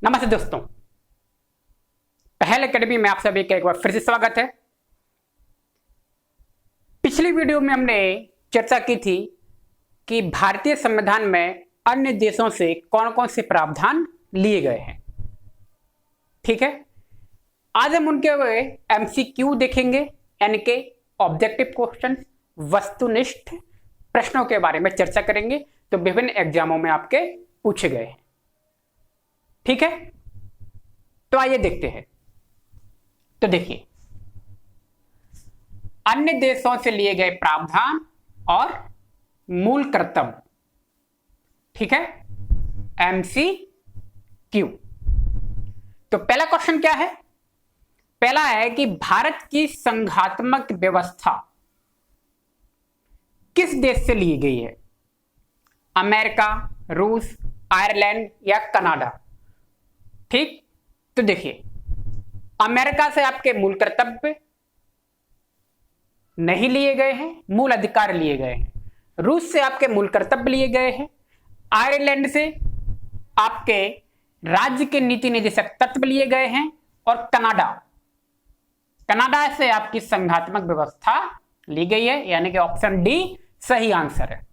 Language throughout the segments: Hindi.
नमस्ते दोस्तों, पहल एकेडमी में आप सभी का एक बार फिर से स्वागत है। पिछली वीडियो में हमने चर्चा की थी कि भारतीय संविधान में अन्य देशों से कौन कौन से प्रावधान लिए गए हैं। ठीक है, आज हम उनके एमसीक्यू देखेंगे, यानी कि ऑब्जेक्टिव क्वेश्चन, वस्तुनिष्ठ प्रश्नों के बारे में चर्चा करेंगे तो विभिन्न एग्जामों में आपके पूछे गए हैं। ठीक है, तो आइए देखते हैं। तो देखिए, अन्य देशों से लिए गए प्रावधान और मूल कर्तव्य। ठीक है, एमसीक्यू। तो पहला क्वेश्चन क्या है? पहला है कि भारत की संघात्मक व्यवस्था किस देश से ली गई है? अमेरिका, रूस, आयरलैंड या कनाडा? ठीक, तो देखिए, अमेरिका से आपके मूल कर्तव्य नहीं लिए गए हैं, मूल अधिकार लिए गए हैं। रूस से आपके मूल कर्तव्य लिए गए हैं। आयरलैंड से आपके राज्य के नीति निर्देशक तत्व लिए गए हैं। और कनाडा से आपकी संघात्मक व्यवस्था ली गई है, यानी कि ऑप्शन डी सही आंसर है।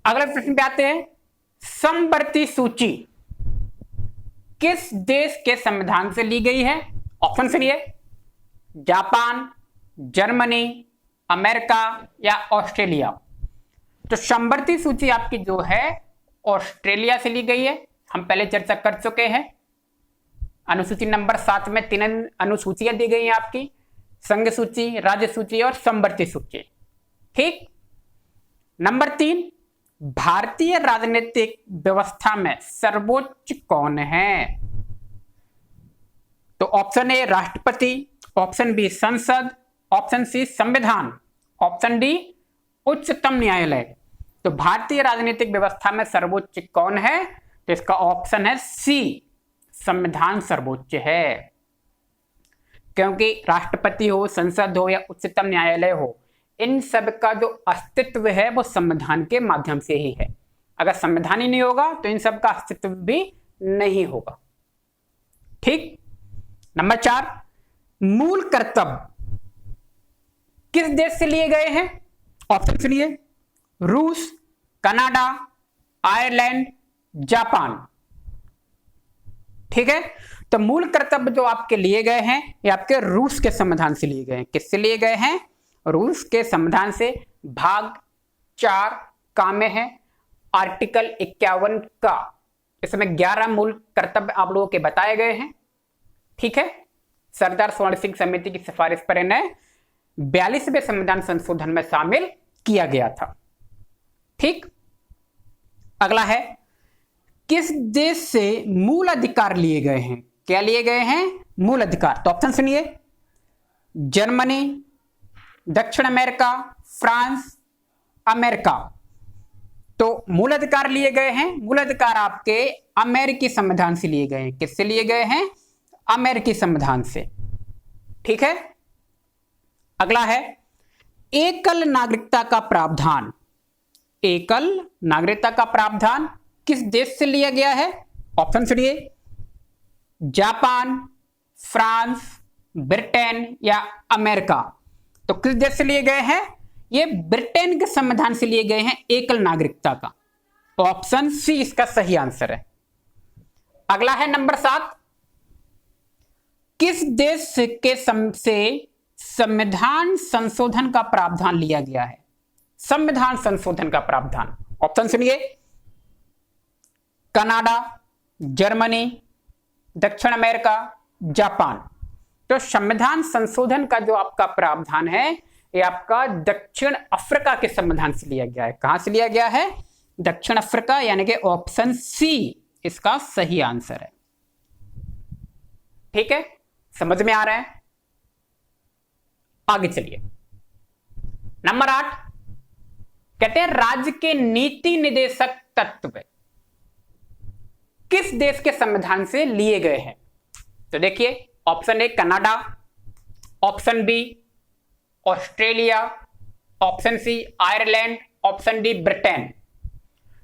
अगले प्रश्न पे आते हैं। समवर्ती सूची किस देश के संविधान से ली गई है? ऑप्शन सुनिए, जापान, जर्मनी, अमेरिका या ऑस्ट्रेलिया? तो समवर्ती सूची आपकी जो है ऑस्ट्रेलिया से ली गई है। हम पहले चर्चा कर चुके हैं। अनुसूची नंबर 7 में 3 अनुसूचियां दी गई हैं आपकी, संघ सूची, राज्य सूची और समवर्ती सूची। ठीक, नंबर 3, भारतीय राजनीतिक व्यवस्था में सर्वोच्च कौन है? तो ऑप्शन ए राष्ट्रपति, ऑप्शन बी संसद, ऑप्शन सी संविधान, ऑप्शन डी उच्चतम न्यायालय। तो भारतीय राजनीतिक व्यवस्था में सर्वोच्च कौन है? तो इसका ऑप्शन है सी, संविधान सर्वोच्च है। क्योंकि राष्ट्रपति हो, संसद हो या उच्चतम न्यायालय हो, इन सब का जो अस्तित्व है वो संविधान के माध्यम से ही है। अगर संविधान ही नहीं होगा तो इन सब का अस्तित्व भी नहीं होगा। ठीक, नंबर 4, मूल कर्तव्य किस देश से लिए गए हैं? ऑप्शन सुनिए, रूस, कनाडा, आयरलैंड, जापान। ठीक है, तो मूल कर्तव्य जो आपके लिए गए हैं ये आपके रूस के संविधान से लिए गए हैं। किससे लिए गए हैं? रूस के संविधान से। भाग 4 का में है, आर्टिकल 51 का। इसमें 11 मूल कर्तव्य आप लोगों के बताए गए हैं। ठीक है, सरदार स्वर्ण सिंह समिति की सिफारिश पर इन्हें 42वें संविधान संशोधन में शामिल किया गया था। ठीक, अगला है, किस देश से मूल अधिकार लिए गए हैं? क्या लिए गए हैं? मूल अधिकार। तो ऑप्शन सुनिए, जर्मनी, दक्षिण अमेरिका, फ्रांस, अमेरिका। तो मूल अधिकार लिए गए हैं, मूल अधिकार आपके अमेरिकी संविधान से लिए गए हैं। किससे लिए गए हैं? अमेरिकी संविधान से। ठीक है, अगला है, एकल नागरिकता का प्रावधान। एकल नागरिकता का प्रावधान किस देश से लिया गया है? ऑप्शन सुनिए, जापान, फ्रांस, ब्रिटेन या अमेरिका? तो किस देश से लिए गए हैं? ये ब्रिटेन के संविधान से लिए गए हैं एकल नागरिकता का। तो ऑप्शन सी इसका सही आंसर है। अगला है नंबर 7, किस देश के से संविधान संशोधन का प्रावधान लिया गया है? संविधान संशोधन का प्रावधान। ऑप्शन सुनिए, कनाडा, जर्मनी, दक्षिण अमेरिका, जापान। तो संविधान संशोधन का जो आपका प्रावधान है ये आपका दक्षिण अफ्रीका के संविधान से लिया गया है। कहां से लिया गया है? दक्षिण अफ्रीका, यानी कि ऑप्शन सी इसका सही आंसर है। ठीक है, समझ में आ रहा है? आगे चलिए। नंबर 8 कहते हैं, राज्य के नीति निर्देशक तत्व किस देश के संविधान से लिए गए हैं? तो देखिए, option A Canada, option B Australia, option C Ireland, option D Britain.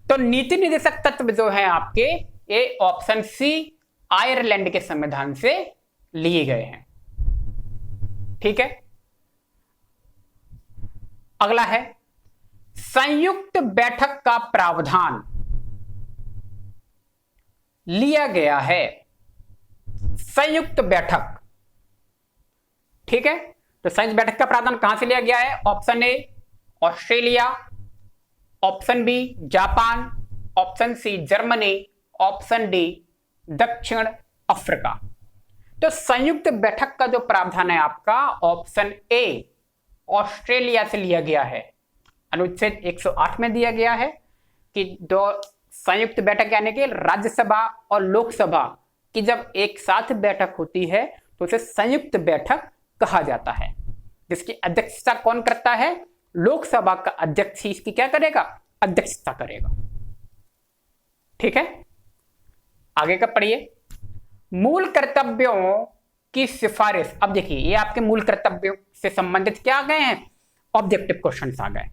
तो नीति निर्देशक तत्व जो है आपके ये ऑप्शन सी आयरलैंड के संविधान से लिए गए हैं। ठीक है, अगला है संयुक्त बैठक का प्रावधान लिया गया है। संयुक्त बैठक, ठीक है, तो संयुक्त बैठक का प्रावधान कहां से लिया गया है? Option A Australia, option B Japan, option C Germany, option D दक्षिण अफ्रीका। तो संयुक्त बैठक का जो प्रावधान है आपका ऑप्शन ए ऑस्ट्रेलिया से लिया गया है। अनुच्छेद 108 में दिया गया है कि दो संयुक्त बैठक यानी कि राज्यसभा और लोकसभा की जब एक साथ बैठक होती है तो उसे संयुक्त बैठक कहा जाता है, जिसकी अध्यक्षता कौन करता है? लोकसभा का अध्यक्ष ही इसकी क्या करेगा? अध्यक्षता करेगा। ठीक है, आगे का पढ़िए। मूल कर्तव्यों की सिफारिश। अब देखिए ये आपके मूल कर्तव्यों से संबंधित क्या आ गए हैं? ऑब्जेक्टिव क्वेश्चंस आ गए।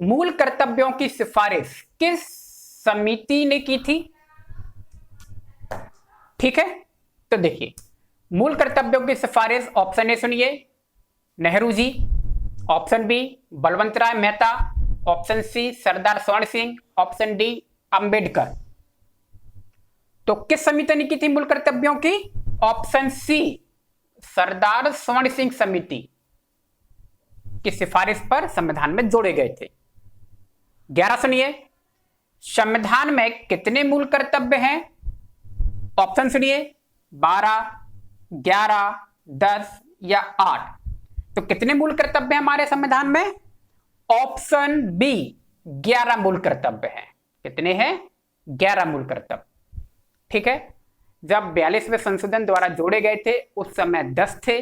मूल कर्तव्यों की सिफारिश किस समिति ने की थी? ठीक है, तो देखिए मूल कर्तव्यों की सिफारिश ऑप्शन ए सुनिए नेहरू जी, ऑप्शन बी बलवंत राय मेहता, ऑप्शन सी सरदार स्वर्ण सिंह, ऑप्शन डी अंबेडकर। तो किस समिति ने की थी मूल कर्तव्यों की? ऑप्शन सी सरदार स्वर्ण सिंह समिति की सिफारिश पर संविधान में जोड़े गए थे। 11 सुनिए, संविधान में कितने मूल कर्तव्य हैं? ऑप्शन सुनिए 12, 11, 10 या 8। तो कितने मूल कर्तव्य हैं हमारे संविधान में? ऑप्शन बी 11 मूल कर्तव्य हैं। कितने हैं? 11 मूल कर्तव्य। ठीक है, जब 42वें संशोधन द्वारा जोड़े गए थे उस समय 10 थे।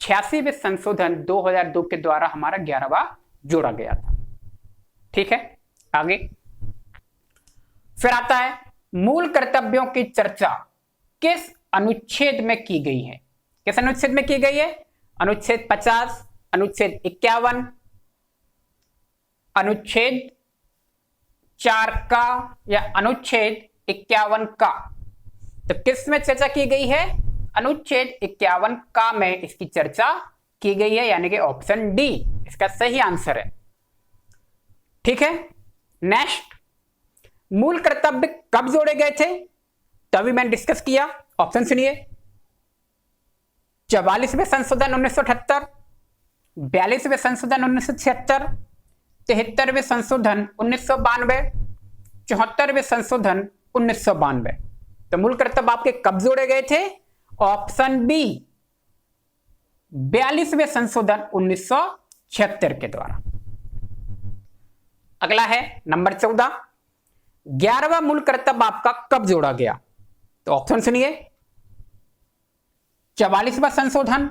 86वें संशोधन 2002 के द्वारा हमारा 11वां जोड़ा गया था। ठीक है, आगे फिर आता है मूल कर्तव्यों की चर्चा किस अनुच्छेद में की गई है? किस अनुच्छेद में की गई है? अनुच्छेद 50, अनुच्छेद 51, अनुच्छेद 4 का या अनुच्छेद 51 का। तो किस में चर्चा की गई है? अनुच्छेद 51 का में इसकी चर्चा की गई है, यानी कि ऑप्शन डी इसका सही आंसर है। ठीक है, नेक्स्ट मूल कर्तव्य कब जोड़े गए थे? तभी मैंने डिस्कस किया। ऑप्शन सुनिए 44वें संशोधन 1978, 42वें संशोधन 1976, 73वें संशोधन 1992, 74वें संशोधन 1992। तो मूल कर्तव्य आपके कब जोड़े गए थे? ऑप्शन बी 42वें संशोधन 1976 के द्वारा। अगला है नंबर 14, 11वां मूल कर्तव्य आपका कब जोड़ा गया? तो ऑप्शन सुनिए 44वां संशोधन,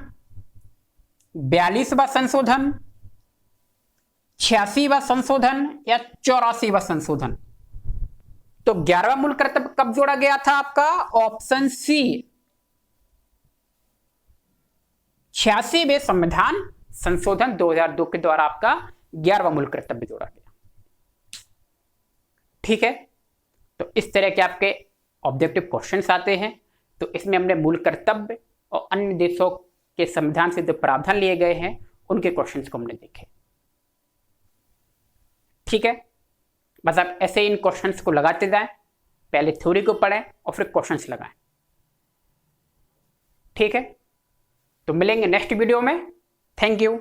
42वां संशोधन, 86वां संशोधन या 84वां संशोधन। तो 11वां मूल कर्तव्य कब जोड़ा गया था आपका? ऑप्शन सी 86वें संविधान संशोधन 2002 के द्वारा आपका 11वां मूल कर्तव्य जोड़ा गया। ठीक है, तो इस तरह के आपके ऑब्जेक्टिव क्वेश्चंस आते हैं। तो इसमें हमने मूल कर्तव्य और अन्य देशों के संविधान से जो प्रावधान लिए गए हैं उनके क्वेश्चंस को हमने देखे। ठीक है, बस आप ऐसे इन क्वेश्चंस को लगाते जाएं, पहले थ्योरी को पढ़ें और फिर क्वेश्चंस लगाएं। ठीक है, तो मिलेंगे नेक्स्ट वीडियो में। Thank you.